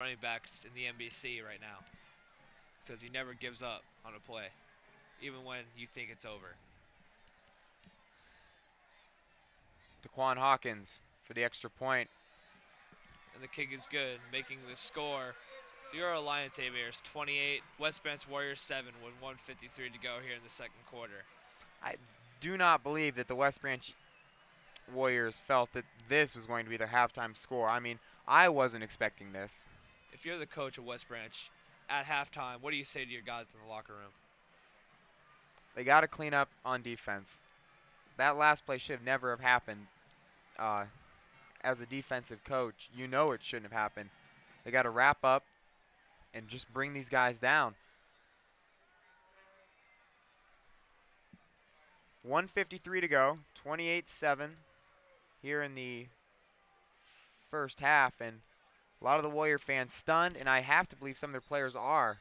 running backs in the NBC right now because he never gives up on a play, even when you think it's over. Daquan Hawkins for the extra point. And the kick is good, making the score. Your Alliance Aviators 28, West Branch Warriors 7 with 1:53 to go here in the second quarter. I do not believe that the West Branch Warriors felt that this was going to be their halftime score. I mean, I wasn't expecting this. If you're the coach of West Branch at halftime, what do you say to your guys in the locker room? They got to clean up on defense. That last play should have never have happened. As a defensive coach, you know it shouldn't have happened. They got to wrap up and just bring these guys down. 1:53 to go, 28-7 here in the first half, and a lot of the Warrior fans stunned, and I have to believe some of their players are.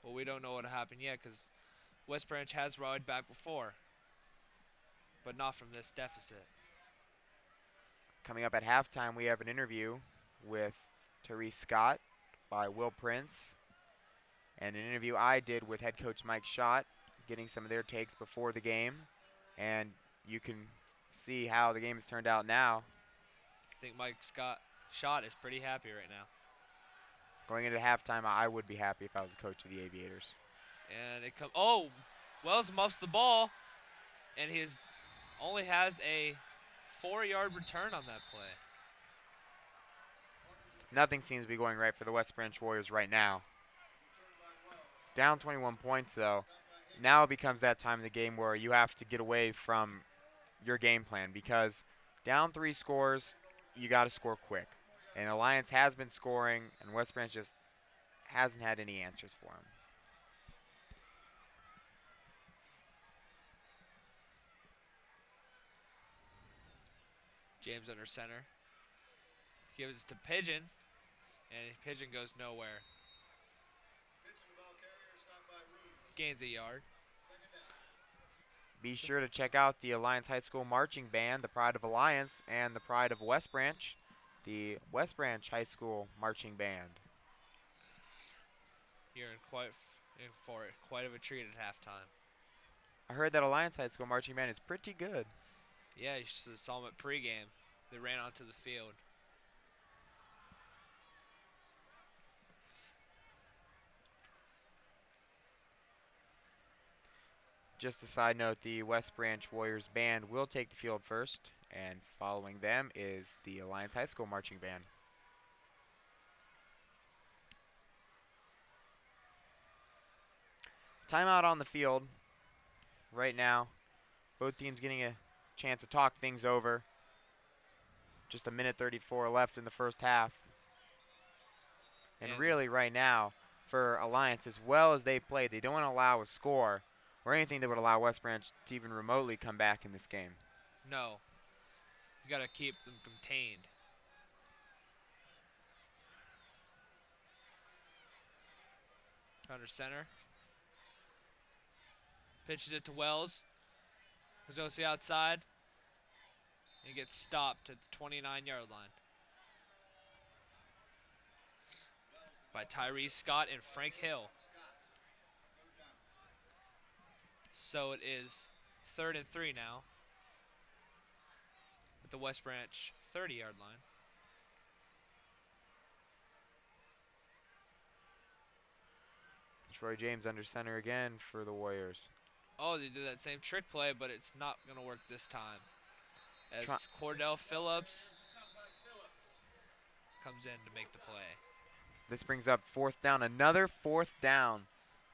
Well, we don't know what happened yet because West Branch has rallied back before, but not from this deficit. Coming up at halftime, we have an interview with Therese Scott by Will Prince, and an interview I did with head coach Mike Schott, getting some of their takes before the game, and you can see how the game has turned out now. I think Mike Schott is pretty happy right now. Going into halftime, I would be happy if I was the coach of the Aviators. And it comes. Oh, Wells muffs the ball, and he only has a 4-yard return on that play. Nothing seems to be going right for the West Branch Warriors right now. Down 21 points, though. Now it becomes that time of the game where you have to get away from your game plan because down 3 scores, you got to score quick. And Alliance has been scoring, and West Branch just hasn't had any answers for him. James under center. Gives it to Pigeon, and Pigeon goes nowhere. Gains a yard. Be sure to check out the Alliance High School Marching Band, the pride of Alliance, and the pride of West Branch, the West Branch High School Marching Band. You're in for quite of a treat at halftime. I heard that Alliance High School Marching Band is pretty good. Yeah, you saw them at pregame. They ran onto the field. Just a side note, the West Branch Warriors Band will take the field first, and following them is the Alliance High School Marching Band. Timeout on the field right now. Both teams getting a chance to talk things over. Just a minute 34 left in the first half. And really right now, for Alliance, as well as they played, they don't want to allow a score or anything that would allow West Branch to even remotely come back in this game. No. You got to keep them contained. Under center. Pitches it to Wells. Who goes to the outside. He gets stopped at the 29-yard line by Tyrese Scott and Frank Hill. So it is 3rd and 3 now at the West Branch 30-yard line. Troy James under center again for the Warriors. Oh, they did that same trick play, but it's not going to work this time. As Cordell Phillips comes in to make the play. This brings up 4th down, another 4th down.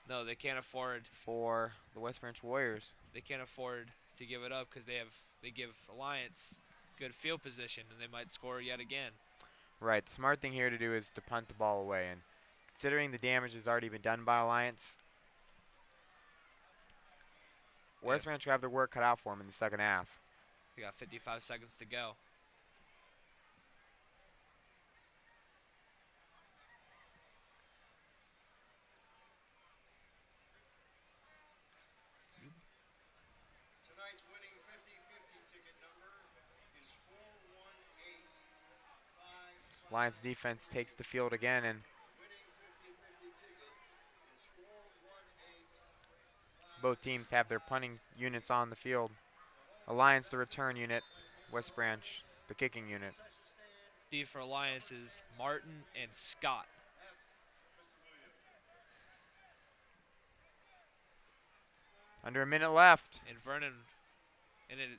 No, they can't afford for the West Branch Warriors. They can't afford to give it up because they give Alliance good field position and they might score yet again. Right. The smart thing here to do is to punt the ball away, and considering the damage has already been done by Alliance, West Branch will have their work cut out for them in the second half. We got 55 seconds to go. Lions defense takes the field again, and both teams have their punting units on the field. Alliance, the return unit. West Branch, the kicking unit. D for Alliance is Martin and Scott. Under a minute left. And Vernon, and it,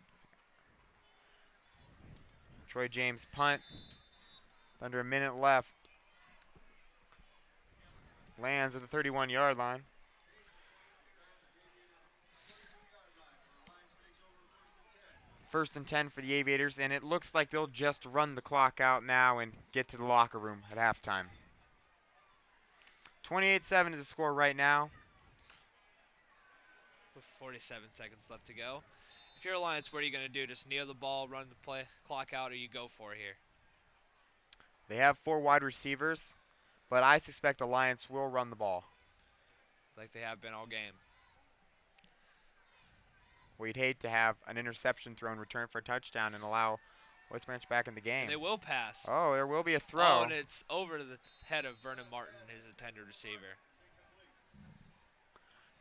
Troy James punt. Under a minute left. Lands at the 31-yard line. First and 10 for the Aviators, and it looks like they'll just run the clock out now and get to the locker room at halftime. 28-7 is the score right now. with 47 seconds left to go. If you're Alliance, what are you going to do? Just kneel the ball, run the play clock out, or you go for it here? They have 4 wide receivers, but I suspect Alliance will run the ball. Like they have been all game. We'd hate to have an interception thrown, return for a touchdown, and allow West Branch back in the game. And they will pass. Oh, there will be a throw. Oh, and it's over the head of Vernon Martin, his intended receiver.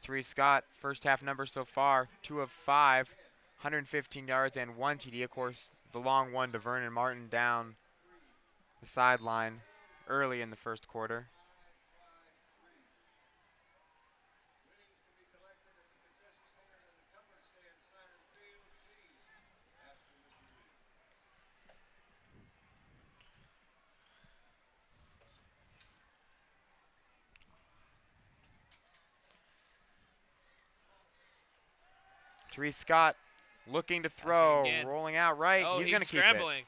Therese Scott, first half numbers so far, 2 of 5, 115 yards and 1 TD. Of course, the long one to Vernon Martin down the sideline early in the first quarter. Therese Scott looking to throw, rolling out right. Oh, he's going to keep it. Scrambling.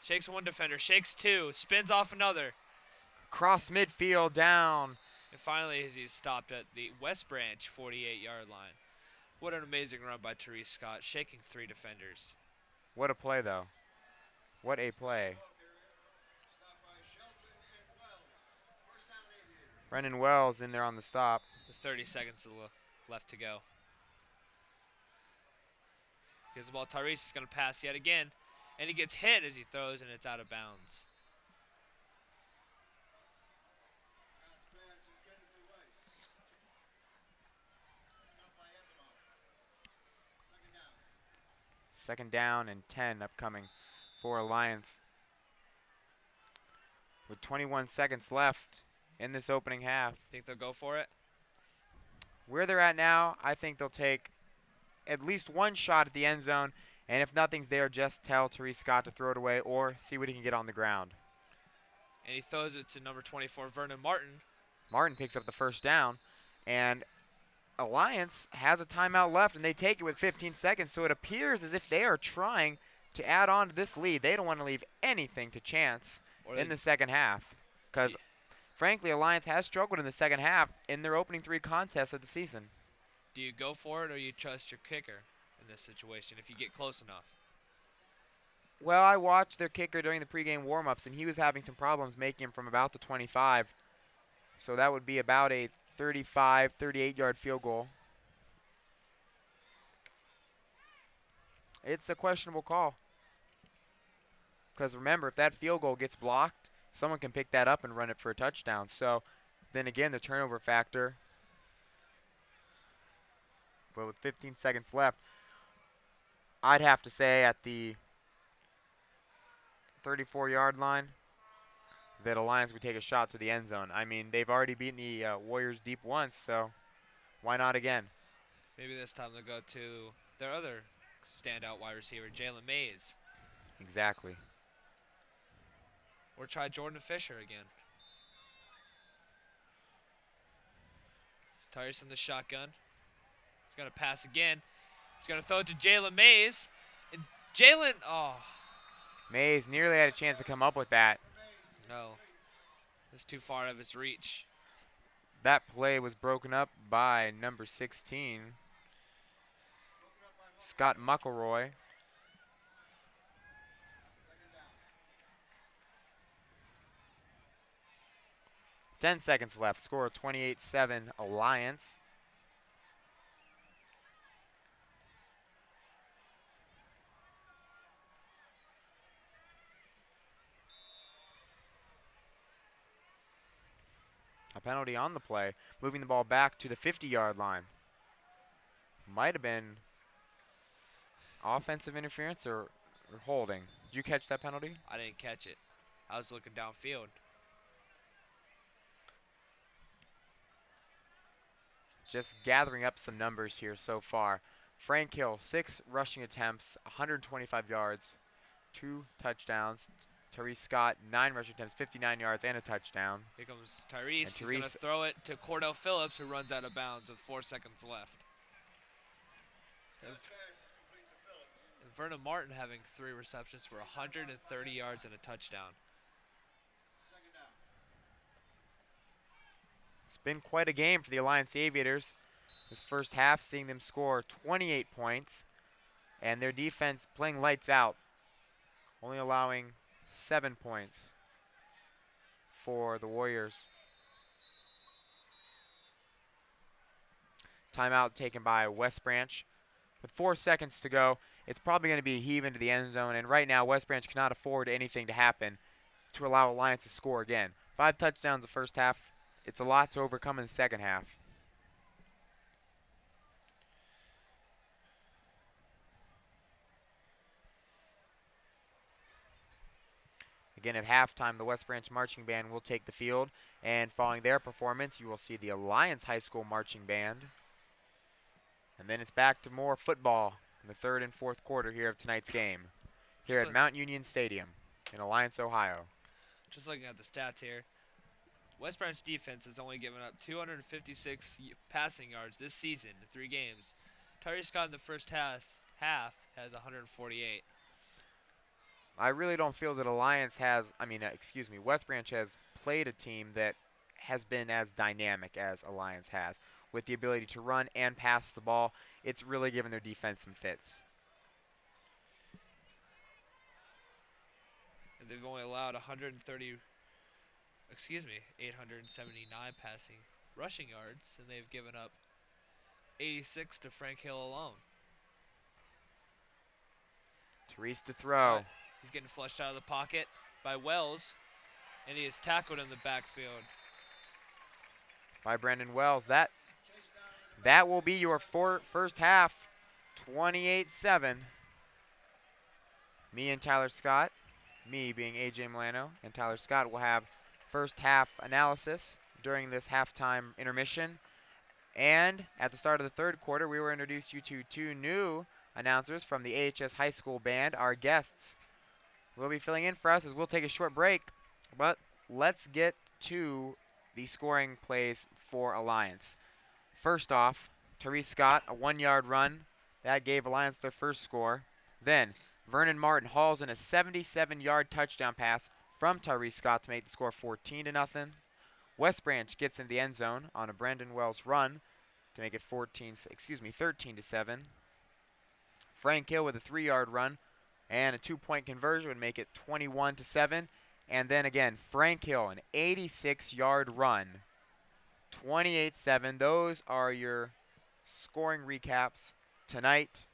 Shakes one defender, shakes two, spins off another. Cross midfield down. And finally, he's stopped at the West Branch 48-yard line. What an amazing run by Therese Scott, shaking 3 defenders. What a play, though. What a play. Brendan Wells in there on the stop. With 30 seconds left to go. Gives the ball. Tyrese is going to pass yet again. And he gets hit as he throws, and it's out of bounds. Second down and 10 upcoming for Alliance. With 21 seconds left in this opening half. Think they'll go for it? Where they're at now, I think they'll take at least one shot at the end zone, and if nothing's there, just tell Therese Scott to throw it away or see what he can get on the ground. And he throws it to number 24, Vernon Martin. Martin picks up the first down, and Alliance has a timeout left, and they take it with 15 seconds, so it appears as if they are trying to add on to this lead. They don't want to leave anything to chance in the second half, because frankly, Alliance has struggled in the second half in their opening 3 contests of the season. Do you go for it, or you trust your kicker in this situation if you get close enough? Well, I watched their kicker during the pregame warm-ups, and he was having some problems making him from about the 25. So that would be about a 35, 38-yard field goal. It's a questionable call. Because remember, if that field goal gets blocked, someone can pick that up and run it for a touchdown. So then again, the turnover factor. But with 15 seconds left, I'd have to say at the 34-yard line that Alliance would take a shot to the end zone. I mean, they've already beaten the Warriors deep once, so why not again? Maybe this time they'll go to their other standout wide receiver, Jalen Mays. Exactly. Or try Jordan Fisher again. Tyrese in the shotgun. He's going to pass again. He's going to throw it to Jalen Mays. And Jalen, Mays nearly had a chance to come up with that. No. It's too far out of his reach. That play was broken up by number 16, Scott McElroy. Ten seconds left. Score 28-7 Alliance. A penalty on the play, moving the ball back to the 50-yard line. Might have been offensive interference or holding. Did you catch that penalty? I didn't catch it. I was looking downfield. Just gathering up some numbers here so far. Frank Hill, 6 rushing attempts, 125 yards, 2 touchdowns. Tyrese Scott, 9 rushing attempts, 59 yards, and a touchdown. Here comes Tyrese. He's going to Tyrese throw it to Cordell Phillips, who runs out of bounds with 4 seconds left. And Vernon Martin having 3 receptions for 130 yards and a touchdown. It's been quite a game for the Alliance Aviators. This first half, seeing them score 28 points, and their defense playing lights out, only allowing 7 points for the Warriors. Timeout taken by West Branch. With 4 seconds to go, it's probably going to be a heave into the end zone, and right now West Branch cannot afford anything to happen to allow Alliance to score again. 5 touchdowns the first half. It's a lot to overcome in the second half. Again, at halftime, the West Branch Marching Band will take the field, and following their performance, you will see the Alliance High School Marching Band. And then it's back to more football in the third and fourth quarter here of tonight's game, here at Mount Union Stadium in Alliance, Ohio. Just looking at the stats here, West Branch defense has only given up 256 passing yards this season in 3 games. Tyrese Scott in the first half has 148. I really don't feel that West Branch has played a team that has been as dynamic as Alliance has. With the ability to run and pass the ball, it's really given their defense some fits. And they've only allowed 879 rushing yards, and they've given up 86 to Frank Hill alone. Tyrese to throw. He's getting flushed out of the pocket by Wells, and he is tackled in the backfield by Brandon Wells. That will be your first half, 28-7. Me and Tyler Scott, me being AJ Milano, and Tyler Scott will have first half analysis during this halftime intermission. And at the start of the third quarter, we will introduce you to 2 new announcers from the AHS High School Band. Our guests will be filling in for us as we'll take a short break. But let's get to the scoring plays for Alliance. First off, Tyrese Scott, a 1-yard run. That gave Alliance their first score. Then Vernon Martin hauls in a 77-yard touchdown pass from Tyrese Scott to make the score 14-0. West Branch gets in the end zone on a Brandon Wells run to make it 13-7. Frank Hill with a 3-yard run and a 2-point conversion would make it 21-7. And then again, Frank Hill, an 86-yard run, 28-7. Those are your scoring recaps tonight